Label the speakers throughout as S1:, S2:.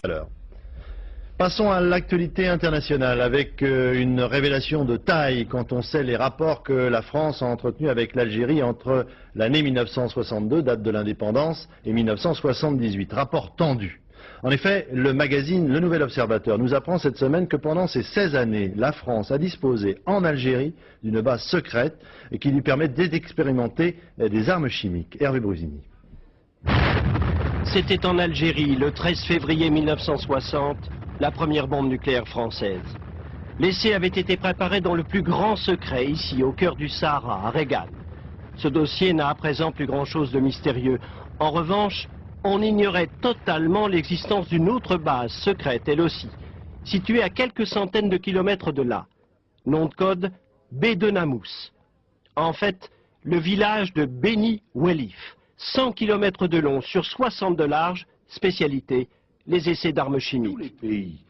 S1: à l'heure. Passons à l'actualité internationale avec une révélation de taille quand on sait les rapports que la France a entretenus avec l'Algérie entre l'année 1962, date de l'indépendance, et 1978. Rapport tendu. En effet, le magazine Le Nouvel Observateur nous apprend cette semaine que pendant ces 16 années, la France a disposé en Algérie d'une base secrète et qui lui permet d'expérimenter des armes chimiques. Hervé Brusini.
S2: C'était en Algérie, le 13 février 1960, la première bombe nucléaire française. L'essai avait été préparé dans le plus grand secret, ici, au cœur du Sahara, à Reggane. Ce dossier n'a à présent plus grand-chose de mystérieux. En revanche, on ignorait totalement l'existence d'une autre base secrète, elle aussi, située à quelques centaines de kilomètres de là. Nom de code, Bédenamous. En fait, le village de Beni Welif, 100 kilomètres de long sur 60 de large, spécialité, les essais d'armes chimiques.
S3: Tous les pays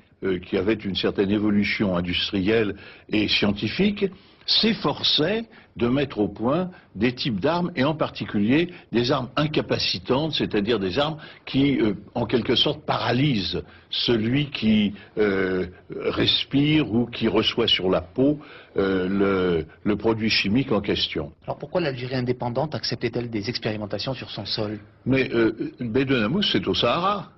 S3: qui avaient une certaine évolution industrielle et scientifique s'efforçaient de mettre au point des types d'armes, et en particulier des armes incapacitantes, c'est-à-dire des armes qui, en quelque sorte, paralysent celui qui respire ou qui reçoit sur la peau le produit chimique en question.
S4: Alors pourquoi l'Algérie indépendante acceptait-elle des expérimentations sur son sol?
S3: Mais Bédenamous, c'est au Sahara.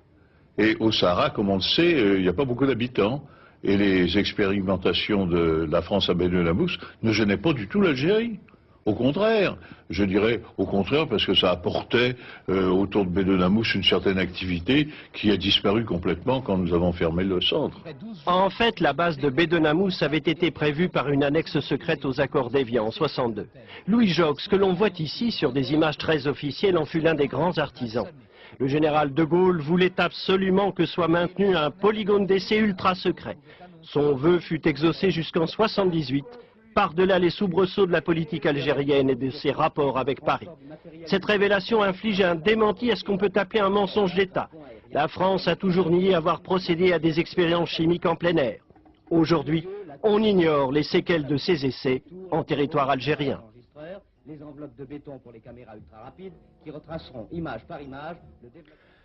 S3: Et au Sahara, comme on le sait, il n'y a pas beaucoup d'habitants. Et les expérimentations de la France à Bédenamous ne gênaient pas du tout l'Algérie. Au contraire, je dirais au contraire parce que ça apportait autour de Bédenamous une certaine activité qui a disparu complètement quand nous avons fermé le centre.
S2: En fait, la base de Bédenamous avait été prévue par une annexe secrète aux accords d'Évian en 62. Louis Jox, que l'on voit ici sur des images très officielles, en fut l'un des grands artisans. Le général de Gaulle voulait absolument que soit maintenu un polygone d'essai ultra secret. Son vœu fut exaucé jusqu'en 78, par-delà les soubresauts de la politique algérienne et de ses rapports avec Paris. Cette révélation inflige un démenti à ce qu'on peut appeler un mensonge d'État. La France a toujours nié avoir procédé à des expériences chimiques en plein air. Aujourd'hui, on ignore les séquelles de ces essais en territoire algérien.
S5: Les enveloppes de béton pour les caméras ultra rapides qui retraceront image par image le développement.